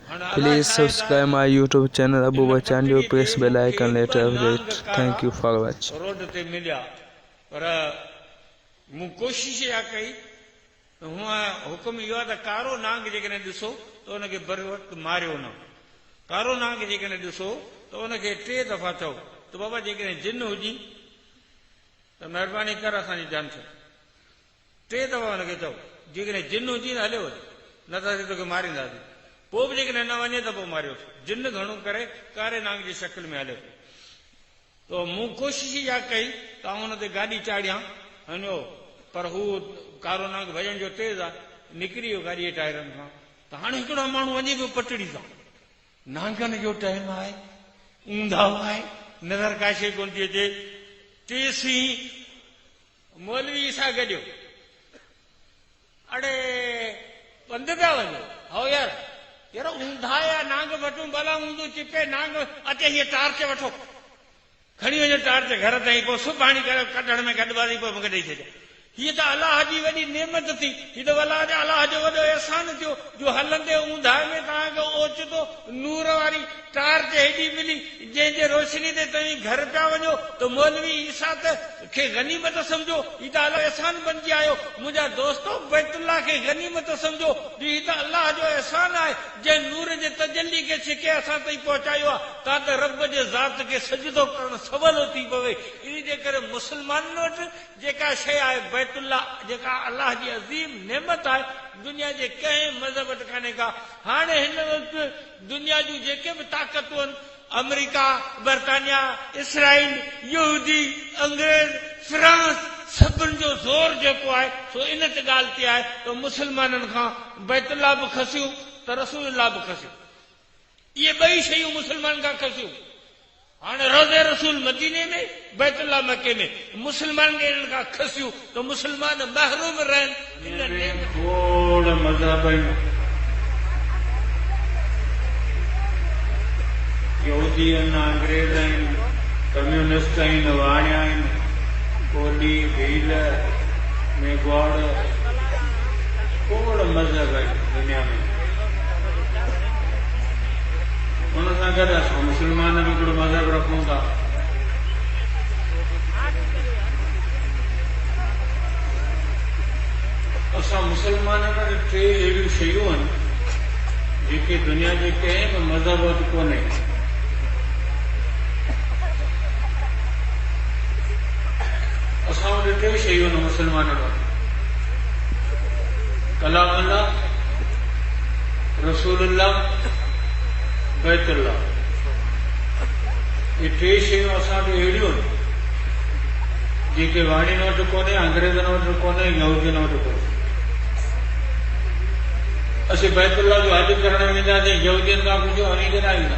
Please subscribe my YouTube channel Abu Bachandio. Press bell icon later update. Thank you for watching. Road ते मिलिया पर मूं कोशिश या कई हूँ हुकुम इहो आहे त कारो नांग जेकॾहिं ॾिसो त हुनखे बर वक़्तु मारियो न। कारो नांग जेकॾहिं ॾिसो त हुनखे 3 दफ़ा चओ त बाबा जेकॾहिं जिन हुजी त महिरबानी कर असांजी जान छॾ। 3 दफ़ा हुनखे चओ जेकॾहिं जिन हुजी न हलियो न त असीं तोखे मारींदासीं। पोइ बि जेकॾहिं न वञे त पोइ मारियो। जिन घणो करे कारे नांग जी शकिल में हले तो मूं कोशिश इहा कई त हुन ते गाॾी चाढ़ियां वञो पर हू कारो नांग भॼण जो तेज़ आहे निकिरी वियो गाॾीअ टायरनि खां। त हाणे हिकिड़ो माण्हू वञे पियो पटड़ी तां नांगनि जो टाइम आहे ऊंधाव आहे नज़र का शइ कोन थी अचे। टीसी मौलवी सां गॾियो अड़े पंधु पिया वञो हो यार यार ऊंधा या नांग वठूं भला ऊंधो चिपे नांग अचे हीअ टार्च वठो खणी वञो टार्च घर ताईं पोइ सुभाणे कढण में गॾिबाज़ी पोइ मूंखे ॾेई छॾियो। हीअ त अलाह जी वॾी नेमत थी। हीअ त अलाह जो वॾो अहसान थियो जो हलंदे ऊंधा में तव्हांखे ओचितो नूर वारी टार्च हेॾी मिली जंहिंजे रोशनी ते तव्हीं घर पिया वञो त मौलवी ईसा खे गनीमत सम्झो। हीअ त अलाह अहसान बणिजी आयो। मुंहिंजा दोस्तो बैतुल्लाह खे गनीमत सम्झो। हीअ त अलाह जो अहसान आहे जंहिं नूर जे तजल्ली खे छिके असां ताईं पहुचायो आहे। तव्हां त रब जे ज़ात खे सजदो करणु सवलो थी पवे। इन जे करे मुस्लमाननि वटि जेका शइ आहे बैतुल्लाह जेका अलाह जी अज़ीम नेमत आहे दुनिया जे कंहिं मज़हब वटि कान्हे का। हाणे हिन वक़्तु दुनिया जूं जेके बि ताक़तूं आहिनि अमेरिका बर्तानिया इसराइल यहूदी अंग्रेज फ्रांस सभिनि जो ज़ोर जेको आहे सो इन ते ॻाल्हि ते आहे त मुस्लमाननि खां बैतुल्लाह बि खसियूं त रसूलुल्लाह बि खसियूं। इहे ॿई शयूं मुस्लमान खां खसियूं। हाणे रोज़े रसूल मदीने में बैतुल्लाह मके में मुस्लमान खे इन्हनि खां खसियूं त मुस्लमान महरूम रहनि। खोड़ मज़हब आहिनि यहूदी आहिनि अंग्रेज आहिनि कम्यूनिस्ट आहिनि वाणिया आहिनि कोली भील मेघवाड़ खोड़ मज़हब आहिनि दुनिया में। हुन सां गॾु असां मुस्लमान बि हिकिड़ो मज़हब रखूं था। असां मुस्लमाननि वटि 3 अहिड़ियूं शयूं आहिनि जेके दुनिया जे कंहिं बि मज़हब वटि कोन्हे। असां वटि 3 शयूं आहिनि मुस्लमाननि वटि कलाम अल्लाह रसूलुल्लाह बैतुल्लाह। ये 3 शयूं असां वटि अहिड़ियूं आहिनि जेके वाणियुनि वटि कोन्हे अंग्रेज़नि वटि कोन्हे यहूदियुनि वटि कोन्हे। असीं बैतुल्लाह जो हज करण वेंदासीं यहूदियुनि खां पुछो अमीर न ईंदा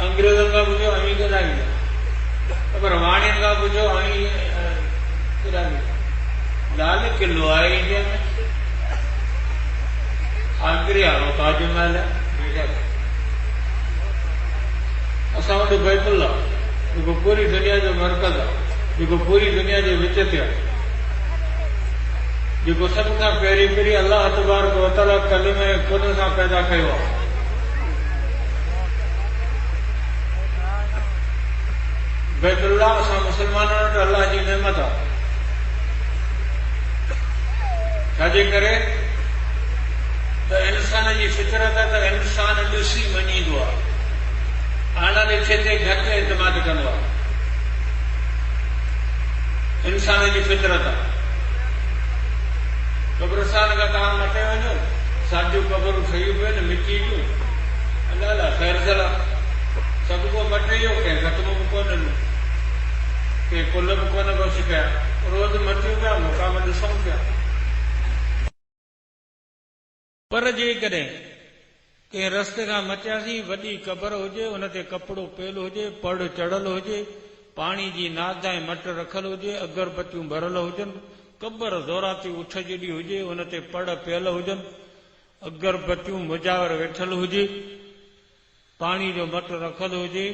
अंग्रेज़नि खां पुछो अमीर न ईंदा पर वाणियुनि खां पुछो लाल किलो आहे इंडिया में आगरे वारो ताजमहल असां वटि बैतुल्लाह जेको पूरी दुनिया जो मरकज़ आहे जेको पूरी दुनिया जे विच ते आहे जेको सभ खां पहिरीं अल्लाह तबारक व तआला कलमे कुन सां पैदा कयो आहे। बैतुल्लाह असां मुस्लमाननि वटि अल्लाह जी नेमत आहे। छाजे करे त इंसान जी फितरत आहे त इंसान ॾिसी मञींदो आहे आला ॾिठे ते घटि एतमाद कंदो आहे। इंसान जी फितरत आहे। कब्रस्तान खां तव्हां मटे वञो साॻियूं क़बरूं ठहियूं पियूं आहिनि मिटी जूं अलाह अलाह ख़ैर सलाह सभु को मटे वियो कंहिं ख़तमो बि कोन ॾिनो कंहिं कुल बि कोन बसि कया रोज़ मटियूं पिया मुक़ाम ॾिसूं पिया। पर जेकॾहिं कंहिं रस्ते खां मटियासीं वॾी क़बर हुजे उन ते कपिड़ो पियल हुजे पड़ चढ़ल हुजे पाणी जी नाद ऐं मट रखल हुजे अगरबत्तियूं भरल हुजनि कबर ज़ोराती उठ जहिड़ी हुजे उन ते पड़ पियल हुजनि अगरबत्तियूं मुजावर वेठल हुजे पाणी जो मट रखल हुजे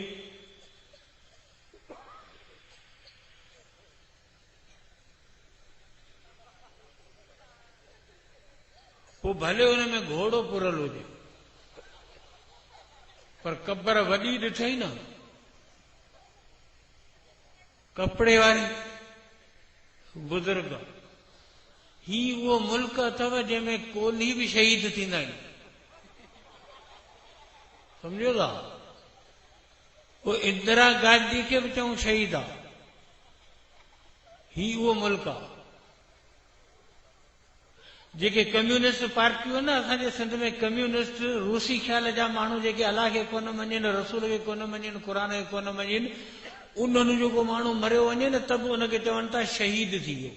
पोइ वो भले उनमें घोड़ो पुरल हुजे, पर कब्र वॾी ॾिठई न, कपिड़े वारी बुजुर्ग। ही उहो मुल्क अथव जंहिंमें कोल्ही बि शहीद थींदा आहिनि, सम्झो था। वो इंदिरा गांधी खे बि चऊं शहीद आहे। ही उहो मुल्क आहे। जेके कम्यूनिस्ट पार्टियूं आहिनि न, असांजे सिंध में कम्यूनिस्ट रूसी ख्याल जा माण्हू जेके अलाह खे कोन मञनि, रसूल खे कोन मञनि, क़ुर खे कोन मञनि, उन्हनि जो को माण्हू मरियो वञे न त बि उनखे चवनि था शहीद थी वियो।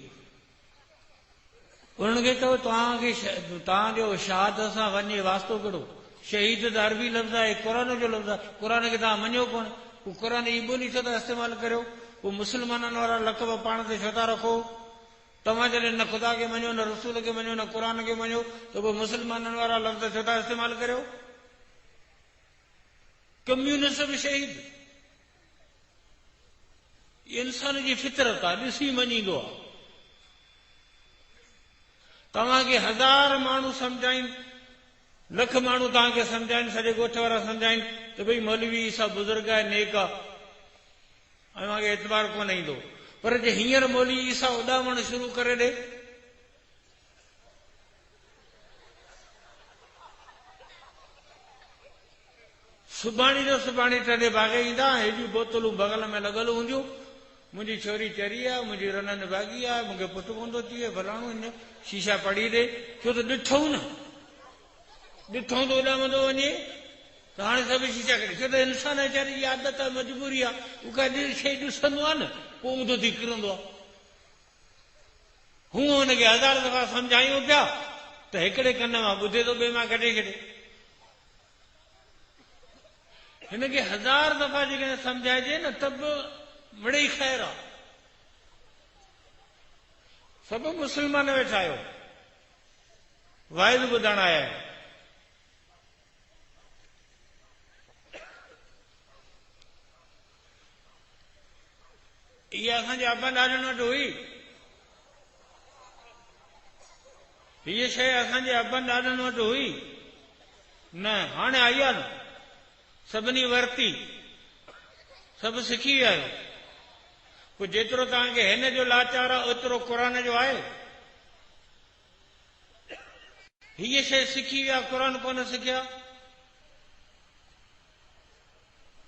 उन्हनि खे चओ तव्हांजो शहादत सां वञे वास्तो कहिड़ो? शहीद त अरबी लफ़्ज़ आहे, क़ुर जो लफ़्ज़ आहे। क़ुर खे तव्हां मञो कोन, पोइ क़ुर जी ॿोली छो था इस्तेमालु करियो? पोइ मुस्लमाननि वारा लक़ब पाण ते छो था रखो? तव्हां जॾहिं न ख़ुदा खे मञो, न रसूल खे मञो, न क़ुर खे मञो, त पोइ मुस्लमाननि वारा लफ़्ज़ छो था इस्तेमालु करियो? कम्यूनिस्ट बि शहीद। इंसान जी फितरत आहे, ॾिसी मञींदो आहे। तव्हांखे 1000 माण्हू सम्झाइनि, लख माण्हू तव्हांखे सम्झाइनि, सॼे ॻोठ वारा सम्झाइनि त भई मौलवी ईसा बुज़ुर्ग आहे, नेक आहे, ऐं मूंखे एतबार कोन ईंदो। पर जे हींअर मौलवी ईसा उॾामण शुरू करे ॾे, सुभाणे जो सुभाणे टॾे भागे ईंदा, हेॾियूं बोतलूं बगल में लॻल हूंदियूं, मुंहिंजी छोरी चरी आहे, मुंहिंजी रननि भाॻी आहे, मूंखे पुटु कोन्ह थी वियो, फलाणो हीअं शीशा पढ़ी ॾे, छो त ॾिठऊं न, ॾिठऊं त उॾामंदो वञे, त हाणे सभु शीशा करे, छो त इंसान वीचारे जी आदत आहे, मजबूरी आहे, उहा का शइ ॾिसंदो आहे न, पोइ ऊंधो थी किरंदो आहे। हूअं हुनखे 1000 दफ़ा सम्झायूं पिया त हिकिड़े कन मां ॿुधे थो, ॿिए मां कढे छॾे। हिनखे 1000 दफ़ा जेकॾहिं सम्झाइजे न त बि मिड़ई ख़ैर आहे। सभु मुस्लमान वेठा आहियो, वाइद ॿुधण आया आहियो। इहा असांजे अबा ॾाॾनि वटि हुई, हीअ शइ असांजे अबनि ॾाॾनि वटि हुई न, हाणे आई आहे न, सभिनी वरिती, सभु सिखी विया आहियो। पोइ जेतिरो तव्हांखे हिन जो लाचार आहे ओतिरो क़ुर जो आहे। हीअ शइ सिखी विया, क़ुर कोन सिखिया,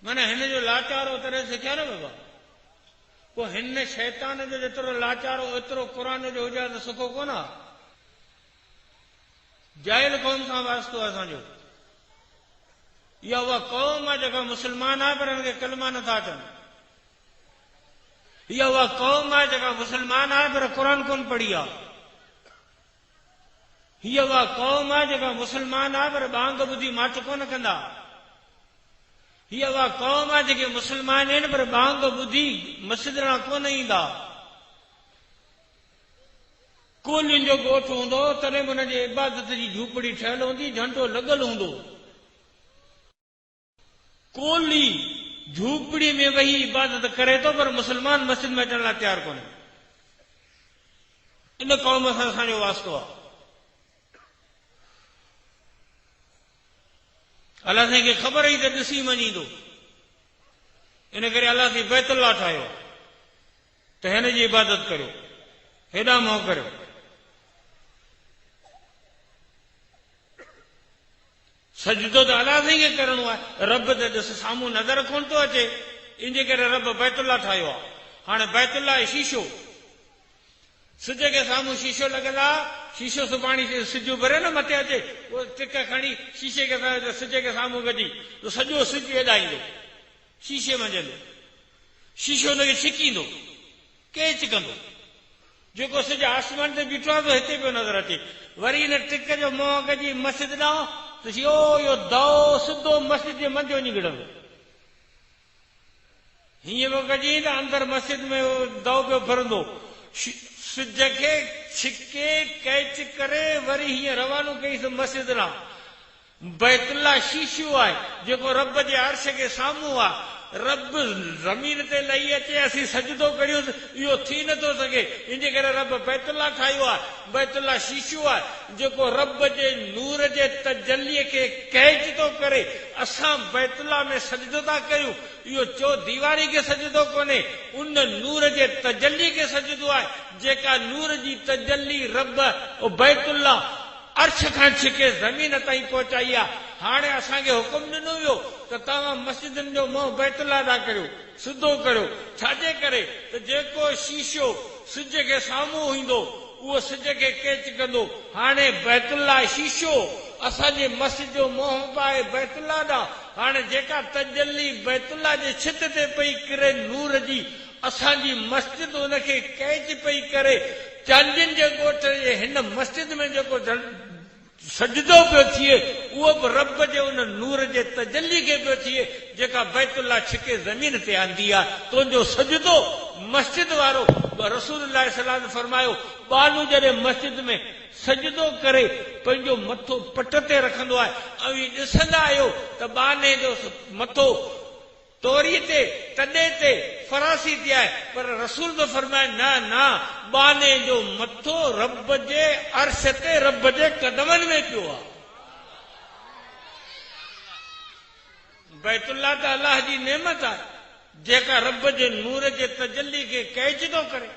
माना हिन जो लाचार ओतिरे सिखिया न बाबा। पोइ हिन शैतान जो जेतिरो लाचार ओतिरो क़ुर जो हुजे त सुखो कोन आहे। जाहिल क़ौम सां वास्तो आहे असांजो। इहा उहा क़ौम आहे जेका मुस्लमान आहे पर हिनखे कलमा नथा अचनि। इहा उहा क़ौम आहे जेका मुस्लमान आहे पर क़ुर कोन पढ़ी आहे। हीअ उहा क़ौम आहे जेका मुस्लमान आहे पर बांग ॿुधी माठ कोन कंदा। हीअ उहा क़ौम आहे जेके मुस्लमान आहिनि पर बांग ॿुधी मस्जिद ॾांहुं कोन ईंदा। कोलियुनि जो ॻोठ हूंदो तॾहिं बि हुनजी इबादत जी झूपड़ी ठहियल हूंदी, झंडो लॻल हूंदो। कोली झूपड़ी में वेही इबादत करे थो पर मुस्लमान मस्जिद में अचण लाइ तयारु कोन्हे। इन क़ौम सां असांजो वास्तो आहे। अलाह साईं खे ख़बर ई त ॾिसी मञींदो, इन करे अलाह साईं बैतुल्लाह ठाहियो त हिन जी इबादत करियो, हेॾां मोह करियो। सजदो त अलाह साईं खे करणो आहे, रब त ॾिस साम्हूं नज़र कोन थो अचे, इन जे करे रब बैतुल्लाह ठाहियो आहे। हाणे बैतुल्लाह शीशो, सिज खे साम्हूं शीशो लॻल आहे, शीशो सुभाणे सिज भरे न मथे अचे, उहो टिक खणी शीशे खे सिज खे साम्हूं कढी त सॼो सिज एॾाईंदो, शीशे मंझंदो, शीशो हुनखे छिकींदो, कंहिं चिकंदो। जेको सिज आसमान ते बीठो आहे त हिते पियो नज़र अचे, वरी हिन टिक जो मोह कढी मस्जिद ॾांहुं त इहो दओ सिधो मस्जिद जे मंझि वञी किरंदो। हीअं पियो कजे त अंदरि मस्जिद में दओ पियो भरंदो, सिज खे छिके कैच करे वरी हीअं रवानो कईसि मस्जिद ॾांहुं। बैतुल्लाह शीशो आहे जेको रब जे अर्श खे साम्हूं आहे, रब ज़मीन ते लही अचे असीं सजदो करियूं इहो थी नथो सघे। इन जे करे रब बैतुल्ला ठाहियो आहे। बैतुल्ला शीशो आहे जेको रब जे नूर जे तजल्लीअ खे कैच थो करे। असां बैतुल्ला में सजदो था कयूं, इहो चो दीवारी खे सजदो कोन्हे, उन नूर जे तजल्ली खे सजदो आहे जेका नूर जी तजल्ली रब बैतुल्ला अर्श खां छिके ज़मीन ताईं पहुचाई आहे। हाणे असांखे हुकुम ॾिनो वियो त तव्हां मस्जिदनि जो मुंहुं बैतुल्ला था करियो, सिधो करियो। छाजे करे त जेको शीशो सिज खे साम्हूं ईंदो उहो सिज खे कैच कंदो। हाणे बैतुल्ला शीशो असांजे मस्जिद जो मुंहुं पाए बैतुल्ला ॾांहुं। हाणे जेका तजल्ली बैतुल्ला जे छित ते पई किरे नूर जी, असांजी मस्जिद उनखे कैच पई करे। चांदियुनि जे ॻोठ जे हिन मस्जिद में जेको सजदो पियो थिए उहो बि रब जे उन नूर जे तजल्ली खे पियो थिए जेका बैतुल्ला छिके ज़मीन ते आंदी आहे। तुंहिंजो सजदो मस्जिद वारो रसूलुल्लाह सल्लल्लाहु अलैहि वसल्लम फरमायो, बानू जॾहिं मस्जिद में सजदो करे पंहिंजो मथो पट ते रखंदो आहे ऐं ॾिसंदा आहियो त बाने जो मथो तोरी ते तॾे ते फरासी ते आहे, पर रसूल तो फरमाए न न, बाने जो मथो रब जे अर्श ते रब जे कदमनि में पियो आहे। बैतुल्ला त अल्लाह जी नेमत आहे जेका रब जे नूर जे तजल्ली खे कैच थो करे।